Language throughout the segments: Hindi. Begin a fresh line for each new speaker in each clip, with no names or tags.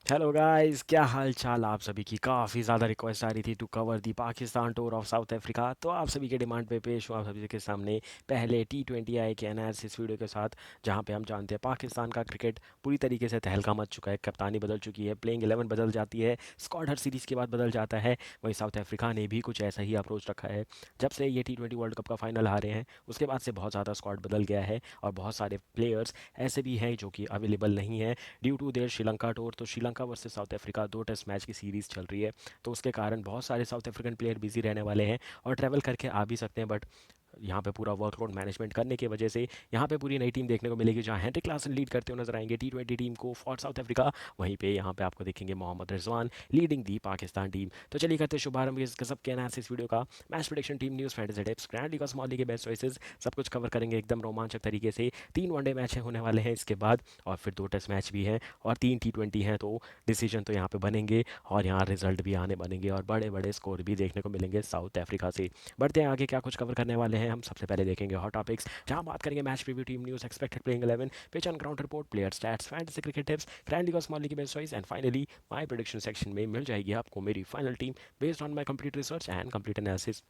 हेलो गाइस, क्या हाल चाल आप सभी की। काफ़ी ज़्यादा रिक्वेस्ट आ रही थी to cover the Pakistan tour of South Africa, तो आप सभी के डिमांड पे पेश हुआ आप सभी के सामने पहले T20 आई के एनालिसिस वीडियो के साथ, जहां पे हम जानते हैं पाकिस्तान का क्रिकेट पूरी तरीके से तहलका मच चुका है। कप्तानी बदल चुकी है, प्लेइंग 11 बदल जाती है, स्क्वाड हर सीरीज़ के बाद बदल जाता है। वहीं साउथ अफ्रीका ने भी कुछ ऐसा ही अप्रोच रखा है। जब से ये T20 वर्ल्ड कप का फाइनल हारे हैं, उसके बाद से बहुत ज़्यादा स्क्वाड बदल गया है और बहुत सारे प्लेयर्स ऐसे भी हैं जो कि अवेलेबल नहीं है due to their Sri Lanka tour. तो श्रीलंका वर्सेस साउथ अफ्रीका दो टेस्ट मैच की सीरीज़ चल रही है, तो उसके कारण बहुत सारे साउथ अफ्रीकन प्लेयर बिजी रहने वाले हैं और ट्रैवल करके आ भी सकते हैं। बट यहाँ पे पूरा वर्कलोड मैनेजमेंट करने की वजह से यहाँ पे पूरी नई टीम देखने को मिलेगी, जहाँ हेनरिक क्लासन लीड करते हुए नजर आएंगे T20 टीम को फॉर साउथ अफ्रीका। वहीं पे यहाँ पे आपको देखेंगे मोहम्मद रिजवान लीडिंग दी पाकिस्तान टीम। तो चलिए करते शुभारंभ इस गजब के एनालिसिस वीडियो का। Match prediction, team news, fantasy tips, grand league और स्मॉल लीग के बेस्ट चॉइसेस, सब कुछ कवर करेंगे एकदम रोमांचक तरीके से। 3 वनडे मैच है होने वाले हैं इसके बाद, और फिर 2 टेस्ट मैच भी हैं और 3 T20 हैं। तो डिसीजन तो यहाँ पे बनेंगे और यहाँ रिजल्ट भी आने बनेंगे और बड़े बड़े स्कोर भी देखने को मिलेंगे साउथ अफ्रीका से। बढ़ते हैं आगे, क्या कुछ कवर करने वाले हैं हम। सबसे पहले देखेंगे हॉट टॉपिक्स, जहां बात करेंगे match preview, team news, expected playing 11, pitch and ground report, player stats, fantasy cricket tips, grand league और स्मॉल लीग की best choice, and finally my prediction section में मिल जाएगी आपको मेरी final team based on my complete research and complete analysis.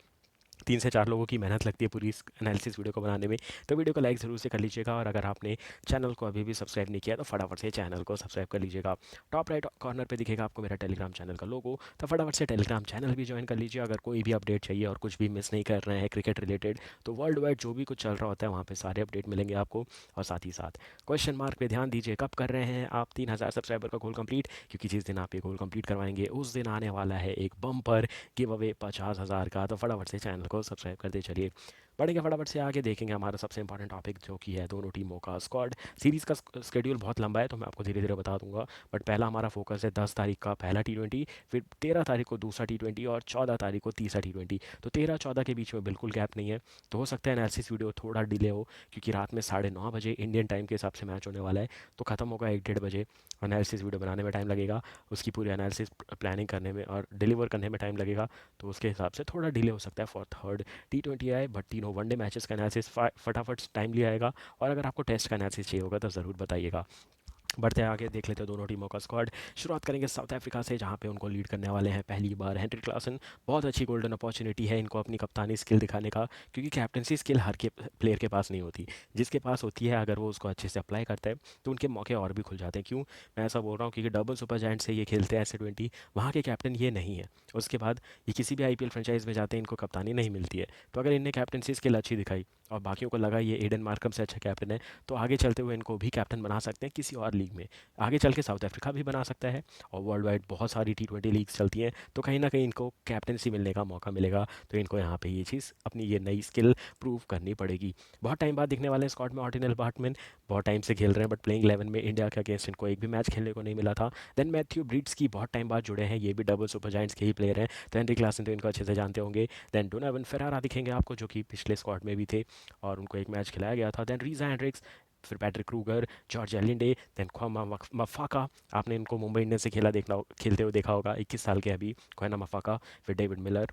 3 से 4 लोगों की मेहनत लगती है पूरी इस एनालिसिस वीडियो को बनाने में, तो वीडियो को लाइक ज़रूर से कर लीजिएगा। और अगर आपने चैनल को अभी भी सब्सक्राइब नहीं किया तो फटाफट से चैनल को सब्सक्राइब कर लीजिएगा। टॉप राइट कॉर्नर पे दिखेगा आपको मेरा टेलीग्राम चैनल का लोगो, तो फटाफट से टेलीग्राम चैनल भी ज्वाइन कर लीजिए। अगर कोई भी अपडेट चाहिए और कुछ भी मिस नहीं कर रहे हैं क्रिकेट रिलेटेड, तो वर्ल्ड वाइड जो भी कुछ चल रहा होता है वहाँ पे सारे अपडेट मिलेंगे आपको। और साथ ही साथ क्वेश्चन मार्क पे ध्यान दीजिए, कब कर रहे हैं आप 3000 सब्सक्राइबर का गोल कंप्लीट, क्योंकि जिस दिन आप ये गोल कंप्लीट करवाएंगे उस दिन आने वाला है एक बम्पर गिव अवे 50,000 का। तो फटाफट से चैनल को सब्सक्राइब कर दे। चलिए बढ़ेंगे फटाफट से आगे, देखेंगे हमारा सबसे इंपॉर्टेंट टॉपिक जो कि है दोनों टीमों का स्क्वाड। सीरीज़ का स्केड्यूल बहुत लंबा है तो मैं आपको धीरे धीरे बता दूंगा। बट पहला हमारा फोकस है 10 तारीख का पहला T20, फिर 13 तारीख को दूसरा T20 और 14 तारीख को तीसरा T20। तो 13-14 के बीच में बिल्कुल गैप नहीं है। तो हो सकता है एनालिसिस वीडियो थोड़ा डिले हो, क्योंकि रात में 9:30 बजे इंडियन टाइम के हिसाब से मैच होने वाला है, तो ख़त्म होगा 1-1:30 बजे। एनालिसिस वीडियो बनाने में टाइम लगेगा, उसकी पूरी एनालिसिस प्लानिंग करने में और डिलीवर करने में टाइम लगेगा, तो उसके हिसाब से थोड़ा डिले हो सकता है फॉर थर्ड T20 आए। बट तीनों वनडे मैचेस का एनालिसिस फटाफट टाइमली आएगा। और अगर आपको टेस्ट का एनालिसिस चाहिए होगा तो ज़रूर बताइएगा। बढ़ते हैं आगे, देख लेते हैं दोनों टीमों का स्क्वाड। शुरुआत करेंगे साउथ अफ्रीका से, जहां पे उनको लीड करने वाले हैं पहली बार हेनरिक क्लासन। बहुत अच्छी गोल्डन अपॉर्चुनिटी है इनको अपनी कप्तानी स्किल दिखाने का, क्योंकि कैप्टनसी स्किल हर के प्लेयर के पास नहीं होती। जिसके पास होती है, अगर वो उसको अच्छे से अप्लाई करता है तो उनके मौके और भी खुल जाते हैं। क्यों मैं ऐसा बोल रहा हूँ, क्योंकि डबल सुपर जायंट से ये खेलते हैं S20, वहाँ के कैप्टन ये नहीं है। उसके बाद ये किसी भी IPL फ्रेंचाइज में जाते हैं, इनको कप्तानी नहीं मिलती है। तो अगर इनने कैप्टनसी स्किल अच्छी दिखाई और बाकियों को लगा ये एडन मार्कम से अच्छा कैप्टन है, तो आगे चलते हुए इनको भी कैप्टन बना सकते हैं किसी और लीग में। आगे चल के साउथ अफ्रीका भी बना सकता है, और वर्ल्ड वाइड बहुत सारी T20 लीग्स चलती हैं, तो कहीं ना कहीं इनको कैप्टनसी मिलने का मौका मिलेगा। तो इनको यहाँ पे ये चीज़ अपनी ये नई स्किल प्रूव करनी पड़ेगी। बहुत टाइम बाद दिखने वाले हैं स्कॉट में ऑर्टिनल बार्टमैन। बहुत टाइम से खेल रहे हैं, बट प्लेइंग 11 में इंडिया के अगेंस्ट इनको एक भी मैच खेलने को नहीं मिला था। देन मैथ्यू ब्रीड्स की बहुत टाइम बाद जुड़े हैं, ये भी डबल सुपर जायंट्स के ही प्लेयर हैं, तो हेनरी क्लासन तो इनको अच्छे से जानते होंगे। देन डोनावन फेरारा दिखेंगे आपको, जो कि पिछले स्क्वाड में भी थे और उनको एक मैच खिलाया गया था। देन रीजा हैंड्रिक्स, फिर Patrick Kruger, George Linde, then Kwena Maphaka. आपने इनको मुंबई इंडियंस से खेलते हुए देखा होगा, 21 साल के अभी ख्वाना मफाका। फिर डेविड मिलर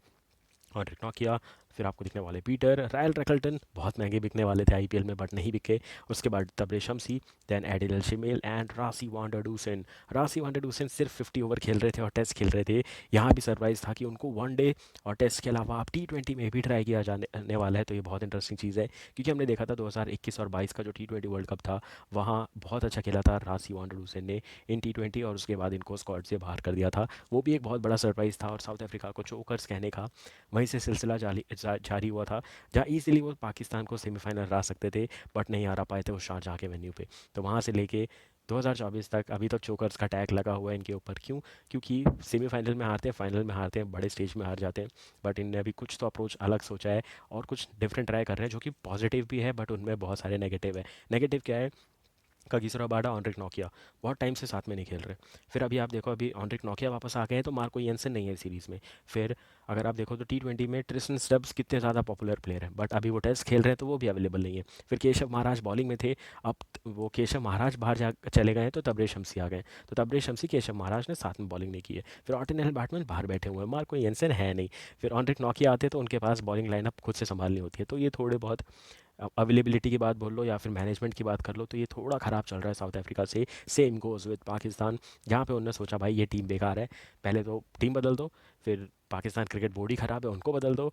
और रिक नोकिया। फिर आपको दिखने वाले पीटर रायल रकल्टन, बहुत महंगे बिकने वाले थे IPL में बट नहीं बिके। उसके बाद तबरे शमसी, देन एडिल शिमेल एंड रासी वांडरडूसन। रासी वांडरडूसन सिर्फ 50 ओवर खेल रहे थे और टेस्ट खेल रहे थे। यहाँ भी सरप्राइज था कि उनको वनडे और टेस्ट के अलावा अब T20 में भी ट्राई किया जाने वाला है, तो ये बहुत इंटरेस्टिंग चीज़ है। क्योंकि हमने देखा था 2021 और 22 का जो T20 वर्ल्ड कप था, वहाँ बहुत अच्छा खेला था रासी वांडरडूसन ने इन T20, और उसके बाद इनको स्क्वाड से बाहर कर दिया था। वो भी एक बहुत बड़ा सरप्राइज था, और साउथ अफ्रीका को चोकर्स कहने का वहीं से सिलसिला जारी हुआ था, जहाँ ईजिली वो पाकिस्तान को सेमीफाइनल हरा सकते थे, बट नहीं हारा पाए थे उस शारजाह के वेन्यू पे। तो वहाँ से लेके 2024 तक अभी तक चोकर्स का टैग लगा हुआ है इनके ऊपर। क्यों? क्योंकि सेमीफाइनल में हारते हैं, फाइनल में हारते हैं, बड़े स्टेज में हार जाते हैं। बट इनने अभी कुछ तो अप्रोच अलग सोचा है और कुछ डिफरेंट ट्राई कर रहे हैं, जो कि पॉजिटिव भी है, बट उनमें बहुत सारे नेगेटिव है। नेगेटिव क्या है? कागिसो बाडा, ऑनरिक नोकिया बहुत टाइम से साथ में नहीं खेल रहे। फिर अभी आप देखो, अभी ऑनरिक नोकिया वापस आ गए हैं तो मार्को येंसन नहीं है सीरीज़ में। फिर अगर आप देखो तो T20 में ट्रिस्टन स्टब्स कितने ज़्यादा पॉपुलर प्लेयर हैं, बट अभी वो टेस्ट खेल रहे हैं तो वो भी अवेलेबल नहीं है। फिर केशव महाराज बॉलिंग में थे, अब वो केशव महाराज बाहर जा चले गए हैं, तो तबरेज शमसी आ गए। तो तबरेज शमसी, केशव महाराज ने साथ में बॉलिंग नहीं की है। फिर ऑर्टिनल बैट्समैन बाहर बैठे हुए हैं, मार्को येंसन है नहीं। फिर ऑनरिक नोकिया आते तो उनके पास बॉलिंग लाइनअप खुद से संभालनी होती है, तो ये थोड़े बहुत अवेलेबिलिटी की बात बोल लो या फिर मैनेजमेंट की बात कर लो, तो ये थोड़ा ख़राब चल रहा है साउथ अफ्रीका से। सेम गोज़ विद पाकिस्तान, जहाँ पे उन्होंने सोचा भाई ये टीम बेकार है, पहले तो टीम बदल दो, फिर पाकिस्तान क्रिकेट बोर्ड ही ख़राब है उनको बदल दो,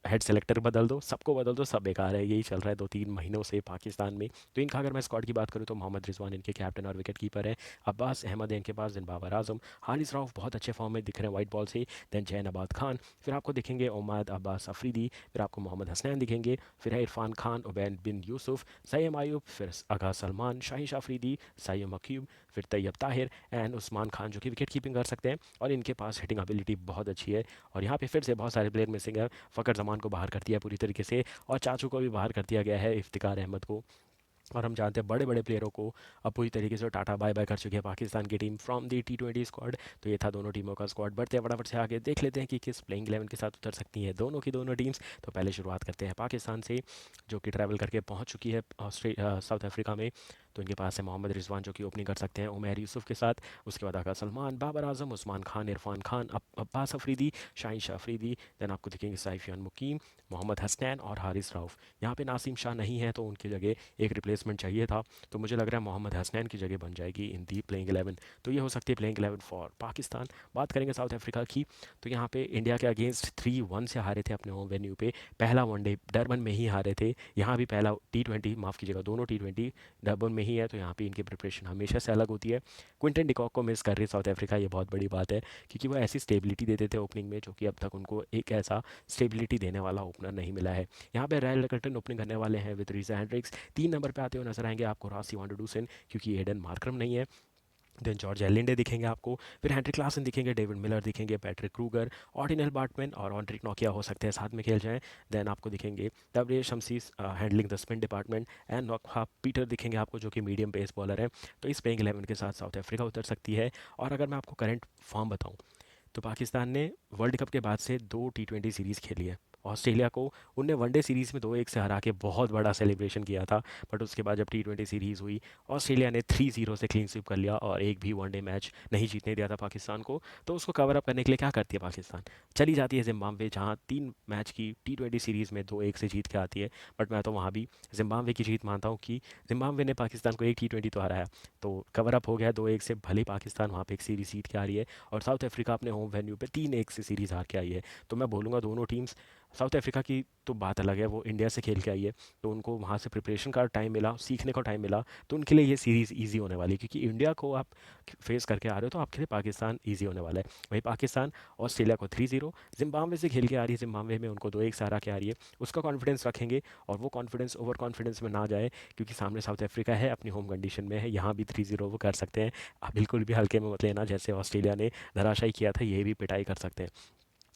हेड सेलेक्टर बदल दो, सबको बदल दो, सब बेकार है। यही चल रहा है 2-3 महीनों से पाकिस्तान में। तो इनका अगर मैं स्क्वाड की बात करूँ तो मोहम्मद रिजवान इनके कैप्टन और विकेट कीपर है, अब्बास अहमद है इनके पास, दिन बाबर आजम, हारिस राउफ बहुत अच्छे फॉर्म में दिख रहे हैं वाइट बॉल से, दैन जैन आबाद खान, फिर आपको दिखेंगे उमैद अब्बास अफरीदी, फिर आपको मोहम्मद हसनैन दिखेंगे, फिर है इरफान खान, उबैन बिन यूसुफ, सैयम आयूब, फिर आगा सलमान, शाहिन अफरीदी, सैयम अक्यूब, फिर तैयब ताहिर एंड उस्मान खान जो कि विकेट कीपिंग कर सकते हैं, और इनके पास हिटिंग एबिलिटी बहुत अच्छी है। और यहाँ पे फिर से बहुत सारे प्लेयर मिसिंग है। फ़खर जमान को बाहर कर दिया पूरी तरीके से, और चाचू को भी बाहर कर दिया गया है, इफ्तिकार अहमद को। और हम जानते हैं बड़े बड़े प्लेयरों को अब पूरी तरीके से टाटा बाय बाय कर चुकी है पाकिस्तान की team from the T20 squad. तो ये था दोनों टीमों का स्क्वाड। बढ़ते हैं फटाफट से आगे, देख लेते हैं कि किस प्लेइंग 11 के साथ उतर सकती हैं दोनों की दोनों टीम्स। तो पहले शुरुआत करते हैं पाकिस्तान से, जो कि ट्रैवल करके पहुंच चुकी है साउथ अफ्रीका में। तो इनके पास है मोहम्मद रिजवान जो कि ओपनिंग कर सकते हैं उमैर यूसुफ के साथ, उसके बाद आगा सलमान, बाबर आजम, उस्मान खान, इरफान खान, अब्बास अफरीदी, शाहिन अफरीदी, देन आपको दिखेंगे साइफियान मुकीम, मोहम्मद हसनैन और हारिस राउफ। यहाँ पे नासिम शाह नहीं है तो उनकी जगह एक रिप्लेसमेंट चाहिए था, तो मुझे लग रहा है मोहम्मद हसनैन की जगह बन जाएगी इन दी प्लेइंग 11। तो ये हो सकती है प्लेइंग 11 फॉर पाकिस्तान। बात करेंगे साउथ अफ्रीका की, तो यहाँ पे इंडिया के अगेंस्ट 3-1 से हारे थे अपने होम वेन्यू पे। पहला वनडे डरबन में ही हारे थे, यहाँ भी पहला T20, माफ़ कीजिएगा दोनों T20 डरबन में ही है, तो यहाँ पे इनकी प्रिपरेशन हमेशा से अलग होती है। क्विंटन डिकॉक को मिस कर रही साउथ अफ्रीका, ये बहुत बड़ी बात है, क्योंकि वो ऐसी स्टेबिलिटी देते थे ओपनिंग में जो कि अब तक उनको एक ऐसा स्टेबिलिटी देने वाला ओपनर नहीं मिला है। यहाँ पे रॉयल रिकल्टन ओपनिंग करने वाले हैं विद रीजा हैंड्रिक्स। 3 नंबर पे आते हुए नजर आएंगे आपको रासी वांडरडूसन, क्योंकि एडन मार्क्रम नहीं है। देन जॉर्ज एलिंडे दिखेंगे आपको, फिर हेनरिक क्लासन दिखेंगे, डेविड मिलर दिखेंगे, पैट्रिक क्रूगर, ऑर्डिनल बार्टमैन और ऑन्ड्रिक नोकिया हो सकते हैं साथ में खेल जाएं। देन आपको दिखेंगे Tabraiz Shamsi's handling the spin department, and Nqaba Peter दिखेंगे आपको जो कि मीडियम पेस बॉलर है। तो इस प्लेइंग 11 के साथ साउथ अफ्रीका उतर सकती है। और अगर मैं आपको करंट फॉर्म बताऊं, तो पाकिस्तान ने वर्ल्ड कप के बाद से 2 T20 सीरीज़ खेली है। ऑस्ट्रेलिया को उनने वनडे सीरीज़ में 2-1 से हरा के बहुत बड़ा सेलिब्रेशन किया था, बट उसके बाद जब T20 सीरीज़ हुई, ऑस्ट्रेलिया ने 3-0 से क्लीन स्वीप कर लिया और एक भी वनडे मैच नहीं जीतने दिया था पाकिस्तान को। तो उसको कवर अप करने के लिए क्या करती है पाकिस्तान, चली जाती है जिम्बाब्वे, जहाँ 3 मैच की T20 सीरीज़ में 2-1 से जीत के आती है। बट मैं तो वहाँ भी जिम्बाब्वे की जीत मानता हूँ कि जिम्बाब्वे ने पाकिस्तान को एक T20 तो हराया, तो कवर अप हो गया 2-1 से, भले ही पाकिस्तान वहाँ पे एक सीरीज जीत के आ रही है। और साउथ अफ्रीका अपने होम वेन्यू पे 3-1 से सीरीज़ हार के आई है। तो मैं बोलूँगा दोनों टीम्स, साउथ अफ्रीका की तो बात अलग है, वो इंडिया से खेल के आई है, तो उनको वहाँ से प्रिपरेशन का टाइम मिला, सीखने का टाइम मिला, तो उनके लिए ये सीरीज़ ईजी होने वाली है, क्योंकि इंडिया को आप फेस करके आ रहे हो तो आपके लिए पाकिस्तान ईजी होने वाला है। वहीं पाकिस्तान ऑस्ट्रेलिया को 3-0 जिम्बाब्वे से खेल के आ रही है, जिम्बाब्वे में उनको 2-1 से हरा के आ रही है, उसका कॉन्फिडेंस रखेंगे, और वो कॉन्फिडेंस ओवर कॉन्फिडेंस में ना जाए, क्योंकि सामने साउथ अफ्रीका है, अपनी होम कंडीशन में है, यहाँ भी 3-0 वो कर सकते हैं। आप बिल्कुल भी हल्के में मत लेना, जैसे ऑस्ट्रेलिया ने धराशायी किया था, ये भी पिटाई कर सकते हैं।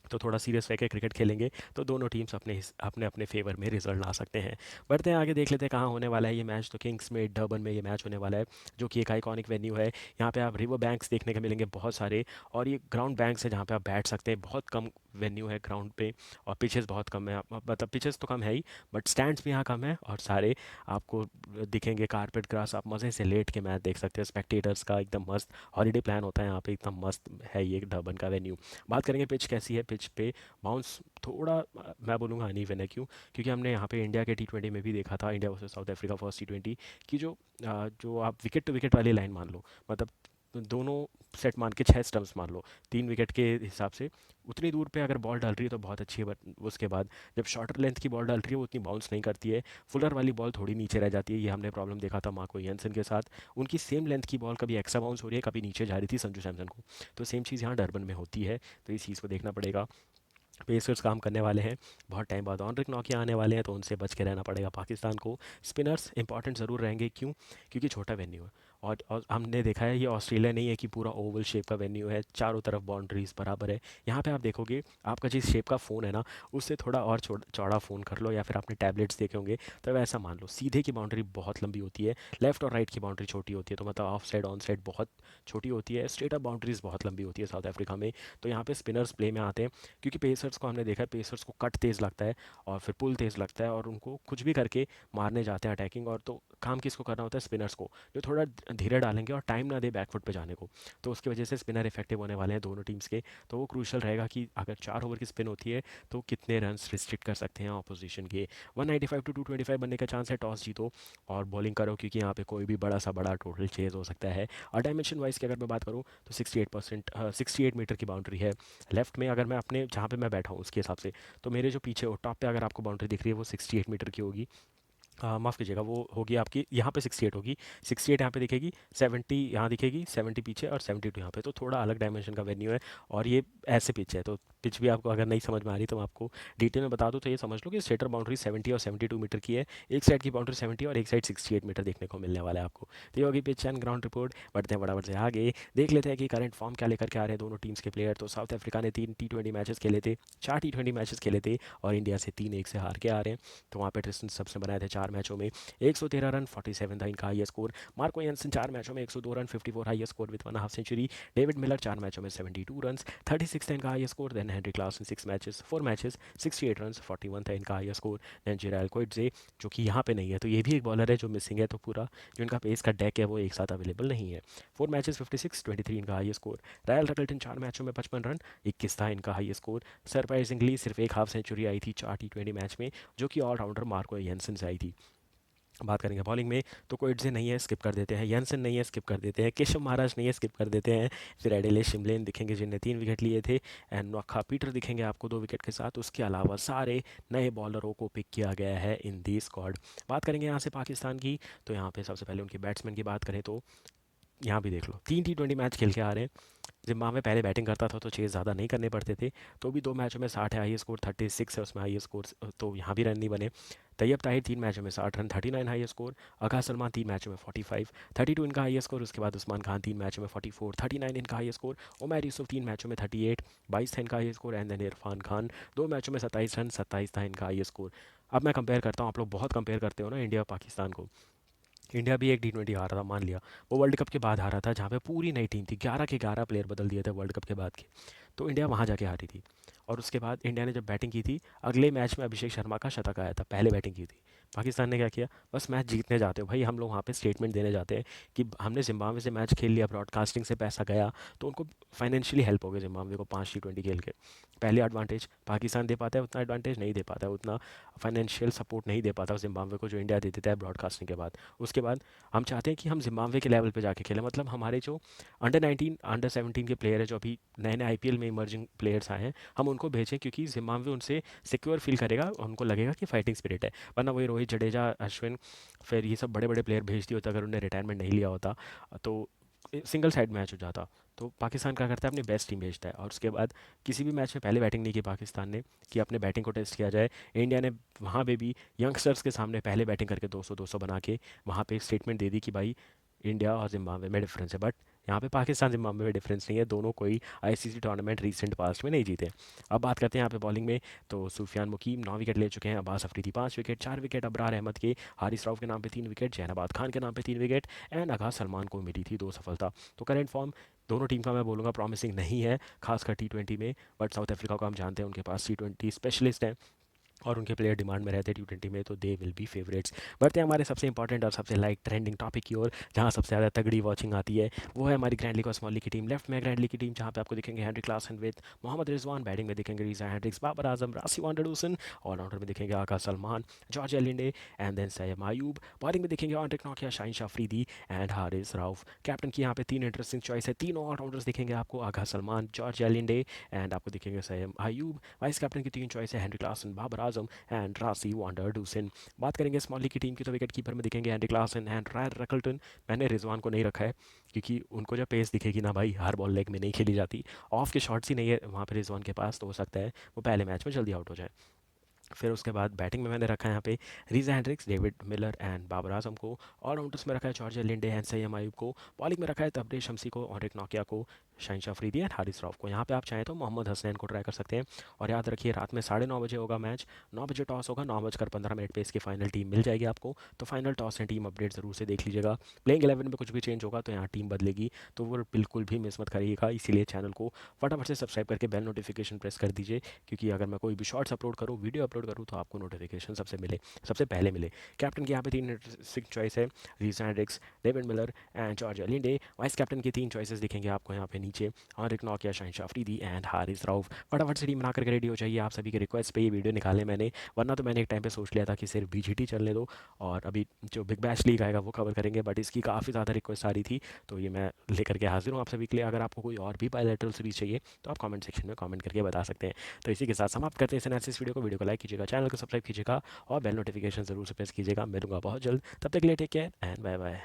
तो थोड़ा सीरियस रह के क्रिकेट खेलेंगे तो दोनों टीम्स अपने अपने फेवर में रिजल्ट ला सकते हैं। बढ़ते हैं आगे, देख लेते हैं कहाँ होने वाला है ये मैच। तो किंग्स में डर्बन में ये मैच होने वाला है, जो कि एक आइकॉनिक वेन्यू है। यहाँ पे आप रिवर बैंक्स देखने को मिलेंगे बहुत सारे, और ये ग्राउंड बैंक्स है जहाँ पे आप बैठ सकते हैं, बहुत कम वेन्यू है ग्राउंड पे, और पिचेस बहुत कम है, मतलब पिचेस तो कम है ही, बट स्टैंड्स भी यहाँ कम है, और सारे आपको दिखेंगे कारपेट ग्रास, आप मज़े से लेट के मैच देख सकते हैं। स्पेक्टेटर्स का एकदम मस्त हॉलीडे प्लान होता है यहाँ पे, एकदम मस्त है ये डर्बन का वेन्यू। बात करेंगे पिच कैसी है, पिच पे बाउंस थोड़ा मैं बोलूँगा अनइवन है, क्यों, क्योंकि हमने यहाँ पे इंडिया के T20 में भी देखा था, India versus South Africa first T20 की, जो आप विकेट टू विकेट वाली लाइन मान लो, मतलब दोनों सेट मान के 6 स्टम्प्स मान लो, 3 विकेट के हिसाब से, उतनी दूर पे अगर बॉल डाल रही है तो बहुत अच्छी है, बट उसके बाद जब शॉर्टर लेंथ की बॉल डाल रही है वो उतनी बाउंस नहीं करती है, फुलर वाली बॉल थोड़ी नीचे रह जाती है। ये हमने प्रॉब्लम देखा था मार्को यंसन के साथ, उनकी सेम लेंथ की बॉल कभी एक्स्ट्रा बाउंस हो रही है, कभी नीचे जा रही थी संजू सैमसन को। तो सेम चीज़ यहाँ डरबन में होती है, तो इस चीज़ को देखना पड़ेगा। पेसर्स काम करने वाले हैं, बहुत टाइम बाद ऑनरिक नौकिया आने वाले हैं, तो उनसे बच के रहना पड़ेगा पाकिस्तान को। स्पिनर्स इंपॉर्टेंट ज़रूर रहेंगे, क्यों, क्योंकि छोटा वेन्यू है, और हमने देखा है ये ऑस्ट्रेलिया नहीं है कि पूरा ओवल शेप का वेन्यू है, चारों तरफ बाउंड्रीज बराबर है। यहाँ पे आप देखोगे आपका जिस शेप का फ़ोन है ना, उससे थोड़ा और चौड़ा फ़ोन कर लो, या फिर आपने टैबलेट्स देखे होंगे, तो वैसा मान लो सीधे की बाउंड्री बहुत लंबी होती है, लेफ्ट और राइट की बाउंड्री छोटी होती है, तो मतलब ऑफ साइड ऑन साइड बहुत छोटी होती है, स्ट्रेट अप बाउंड्रीज बहुत लंबी होती है साउथ अफ्रीका में। तो यहाँ पे स्पिनर्स प्ले में आते हैं, क्योंकि पेसर्स को हमने देखा है, पेसर्स को कट तेज़ लगता है और फिर पुल तेज़ लगता है, और उनको कुछ भी करके मारने जाते हैं अटैकिंग, और तो काम किसको करना होता है, स्पिनर्स को, जो थोड़ा धीरे डालेंगे और टाइम ना दे बैकफुट पे जाने को, तो उसकी वजह से स्पिनर इफेक्टिव होने वाले हैं दोनों टीम्स के। तो वो क्रूशल रहेगा कि अगर 4 ओवर की स्पिन होती है तो कितने रन्स रिस्ट्रिक्ट कर सकते हैं ऑपोजिशन के। 195 टू 225 बनने का चांस है, टॉस जीतो और बॉलिंग करो, क्योंकि यहाँ पे कोई भी बड़ा सा बड़ा टोटल चेज हो सकता है। और डायमेंशन वाइज की अगर मैं बात करूँ तो 68%, 68 मीटर की बाउंड्री है लेफ्ट में। अगर मैं अपने जहाँ पे मैं बैठा हूँ उसके हिसाब से, तो मेरे जो पीछे हो टॉप पे अगर आपको बाउंड्री दिख रही है वो 68 मीटर की होगी। माफ़ कीजिएगा, वो होगी आपकी यहाँ पे 68 होगी। 68 यहाँ पे दिखेगी, 70 यहाँ दिखेगी, 70 पीछे और 72 यहाँ पे, तो थोड़ा अलग डायमेंशन का वेन्यू है। और ये ऐसे पिच है, तो पिच भी आपको अगर नहीं समझ में आ रही तो मैं आपको डिटेल में बता दूँ, तो ये समझ लो कि स्टेटर बाउंड्री 70 और 72 मीटर की है। एक साइड की बाउंड्री 70 और एक साइड 68 मीटर देखने को मिलने वाला है आपको। तो ये होगी पिच एंड ग्राउंड रिपोर्ट। बढ़ते हैं फटाफट से आगे, देख लेते हैं कि करंट फॉर्म क्या लेकर के आ रहे हैं दोनों टीम्स के प्लेयर। तो साउथ अफ्रीका ने 3 T20 मैचेस खेले थे, 4 T20 मैचेस खेले थे और इंडिया से 3-1 से हार के आ रहे हैं। तो वहाँ पे ट्रिस्टन सबसे बनाए थे 4 मैचों में 113 रन, 47 था इनका हाईएस्ट स्कोर। मार्को यंसन 4 मैचों में 102 run, 54 highest score with 1.5 century. David Miller 4 मैचों में 72 रन, 36 था इनका highest score. Then Henry Klaasen 6 matches 4 matches 68 run, 41 था इनका highest score. Then Gerald Coetzee जो कि यहाँ पे नहीं है, तो ये भी एक बॉलर है जो मिसिंग है, तो पूरा जो इनका पेस का डेक है वो एक साथ अवेलेबल नहीं है। 4 मैचेस 56, 23 इनका हाईएस्ट स्कोर। रायल रकल्टन 4 मैचों में 55 रन, 21 था इनका हाईएस्ट स्कोर। सरप्राइजिंगली सिर्फ एक हाफ सेंचुरी आई थी 4 T20 मैच में, जो कि ऑलराउंडर मार्को येंसन से आई थी। बात करेंगे बॉलिंग में, तो कोइट्जे नहीं है, स्किप कर देते हैं। येंसन नहीं है, स्किप कर देते हैं। केशव महाराज नहीं है, स्किप कर देते हैं। फिर एडिले शिमलेन दिखेंगे जिनने 3 विकेट लिए थे। एंड नोखा पीटर दिखेंगे आपको 2 विकेट के साथ। उसके अलावा सारे नए बॉलरों को पिक किया गया है इन दी स्क्वाड। बात करेंगे यहाँ से पाकिस्तान की, तो यहाँ पे सबसे पहले उनके बैट्समैन की बात करें तो यहाँ भी देख लो 3 T20 मैच खेल के आ रहे हैं। जिम्बाब्वे पहले बैटिंग करता था तो चेज़ ज़्यादा नहीं करने पड़ते थे, तो भी 2 मैचों में 60 है, हाई स्कोर 36 है उसमें हाई स्कोर, तो यहाँ भी रन नहीं बने। तैयब ताहिर 3 मैचों में 60 रन, 39 हाई स्कोर। अगा सलमान 3 मैचों में 45, 32 इनका हाई स्कोर। उसके बाद उस्मान खान 3 मैचों में 44, 39 इनका हाई स्कोर। उमर यूसुफ 3 मैचों में 38, 22 था इनका high score. And then Irfan Khan 2 मैचों में 27 रन, 27 था इनका हाई स्कोर। अब मैं कंपेयर करता हूँ, आप लोग बहुत कंपेयर करते हो ना इंडिया और पाकिस्तान को। इंडिया भी एक T20 हारा था मान लिया, वो वर्ल्ड कप के बाद हारा था, जहाँ पे पूरी नई टीम थी, 11 के 11 प्लेयर बदल दिए थे वर्ल्ड कप के बाद के। तो इंडिया वहाँ जाके हारी थी। और उसके बाद इंडिया ने जब बैटिंग की थी, अगले मैच में अभिषेक शर्मा का शतक आया था, पहले बैटिंग की थी। पाकिस्तान ने क्या किया, बस मैच जीतने जाते हो भाई, हम लोग वहाँ पे स्टेटमेंट देने जाते हैं कि हमने जिम्बाब्वे से मैच खेल लिया, ब्रॉडकास्टिंग से पैसा गया, तो उनको फाइनेंशियली हेल्प हो गई जिम्बाब्वे को 5 T20 खेल के। पहले एडवांटेज पाकिस्तान दे पाता है, उतना एडवांटेज नहीं दे पाता है, उतना फाइनेंशियल सपोर्ट नहीं दे पाता जिम्बाब्वे को जो इंडिया दे देता है ब्रॉडकास्टिंग के बाद। उसके बाद हम चाहते हैं कि हम जिम्बाब्वे के लेवल पे जाके खेलें, मतलब हमारे जो अंडर 19 अंडर 17 के प्लेयर है, जो अभी नए नए आईपीएल में इमर्जिंग प्लेयर्स आए हैं, हम उनको भेजें, क्योंकि जिम्बाब्वे उनसे सिक्योर फील करेगा, उनको लगेगा कि फाइटिंग स्पिरिट है। वरना वही रोहित जडेजा, अश्विन, फिर ये सब बड़े बड़े प्लेयर भेज दिए होते अगर उन्हें रिटायरमेंट नहीं लिया होता, तो सिंगल साइड मैच हो जाता। तो पाकिस्तान क्या करता है, अपनी बेस्ट टीम भेजता है, और उसके बाद किसी भी मैच में पहले बैटिंग नहीं की पाकिस्तान ने, कि अपने बैटिंग को टेस्ट किया जाए। इंडिया ने वहाँ पे भी यंगस्टर्स के सामने पहले बैटिंग करके 200 बना के वहाँ पे एक स्टेटमेंट दे दी कि भाई इंडिया और जिम्बाब्वे में डिफरेंस है। बट यहाँ पे पाकिस्तान जिम्बाब्वे में डिफरेंस नहीं है, दोनों कोई आईसीसी टूर्नामेंट रीसेंट पास्ट में नहीं जीते। अब बात करते हैं यहाँ पे बॉलिंग में, तो सुफियान मुकीम 9 विकेट ले चुके हैं, अब्बास अफरीदी 5 विकेट, 4 विकेट अबरार अहमद के, हारिस राउफ के नाम पे 3 विकेट, जैनाबाद खान के नाम पे 3 विकेट, एंड आगाज सलमान को मिली थी 2 सफलता। तो करेंट फॉर्म दोनों टीम का मैं बोलूँगा प्रॉमिसिंग नहीं है, खासकर T20 में। बट साउथ अफ्रीका को हम जानते हैं, उनके पास T20 स्पेशलिस्ट हैं और उनके प्लेयर डिमांड में रहते हैं T20 में, तो दे विल बी फेवरेट्स। बढ़ते हैं हमारे सबसे इंपॉर्टेंट और सबसे लाइक ट्रेंडिंग टॉपिक की ओर, जहाँ सबसे ज़्यादा तगड़ी वॉचिंग आती है, वो है हमारी ग्रैंड लीग और स्मॉल लीग की टीम। लेफ्ट में ग्रैंड लीग की टीम, जहाँ पे आपको दिखेंगे Henry Klaasen with Mohammad Rizwan, batting में दिखेंगे रीजा हैंड्रिक्स, बाबर आजम, रासी वांडरडूसन, ऑलराउंडर में दिखेंगे Agha Salman, George Linde, and then Saim Ayub. Bowling में दिखेंगे ऑन्ट्रिक नोकिया, शाहीन शाह अफरीदी एंड हारिस राउफ। कैप्टन की यहाँ पे 3 इंटरेस्टिंग चॉइस है, तीनों ऑलराउंडर्स दिखेंगे आपको, आगा सलमान, जॉर्ज एलिंडे एंड आपको दिखेंगे सैयम आयूब। वाइस कैप्टन की 3 चॉइस है, Henry Klaasen, Babar Azam and Rassie van der Dussen. बात करेंगे स्मॉल लीग की टीम की, तो विकेट कीपर में दिखेंगे एंडी क्लासन एंड रायर रकल्टन। मैंने रिजवान को नहीं रखा है, क्योंकि उनको जब पेस दिखेगी ना भाई, हर बॉल लेग में नहीं खेली जाती, ऑफ के शॉट्स ही नहीं है वहाँ पे रिजवान के पास, तो हो सकता है वो पहले मैच में जल्दी आउट हो जाए। फिर उसके बाद बैटिंग में मैंने रखा है यहाँ पे Reeza Hendricks, David Miller and Babar Azam को। ऑलराउंडर्स में रखा है George Linde and Saim Ayub को। बॉलिंग में रखा है तबरेज शमसी को, और एक नोकिया को, शाहिन अफरीदी एंड हारिस रऊफ को। यहाँ पे आप चाहें तो मोहम्मद हसनैन को ट्राई कर सकते हैं। और याद रखिए रात में 9:30 बजे होगा मैच, 9 बजे टॉस होगा, 9:15 पे इसकी फाइनल टीम मिल जाएगी आपको। तो final toss and team update ज़रूर से देख लीजिएगा। प्लेइंग 11 में कुछ भी चेंज होगा तो यहाँ टीम बदलेगी, तो वो बिल्कुल भी मिस मत करिएगा। इसीलिए चैनल को फटाफट से सब्सक्राइब करके बेल नोटिफिकेशन प्रेस कर दीजिए, क्योंकि अगर मैं कोई भी शॉर्ट्स अपलोड करूँ, वीडियो अपलोड करूँ, तो आपको नोटिफिकेशन सबसे पहले मिले। कैप्टन की यहाँ पे 3 चॉइस है, रीस Hendricks, David Miller and George Linde. Vice captain की 3 चॉइसेस दिखेंगे आपको यहाँ पे नीचे, हरिक नॉकिया, शाहिन अफरीदी एंड हारिस रऊफ। फटाफट से टीम बना करके रेडी हो जाइए। आप सभी के रिक्वेस्ट पे ये वीडियो निकाले मैंने, वरना तो मैंने एक टाइम पे सोच लिया था कि सिर्फ बीजीटी चलने दो और अभी जो बिग बैश लीग आएगा वो कवर करेंगे, बट इसकी काफ़ी ज़्यादा रिक्वेस्ट आ रही थी, तो ये मैं लेकर के हाजिर हूँ आप सभी के लिए। अगर आपको कोई और भी बायलैटरल सीरीज चाहिए तो आप कमेंट सेक्शन में कमेंट करके बता सकते हैं। तो इसी के साथ समाप्त करते हैं इस एनालिसिस वीडियो को लाइक कीजिएगा, चैनल को सब्सक्राइब कीजिएगा और बेल नोटिफिकेशन ज़रूर से प्रेस कीजिएगा। मिलूंगा बहुत जल्द, तब तक के लिए take care and bye bye.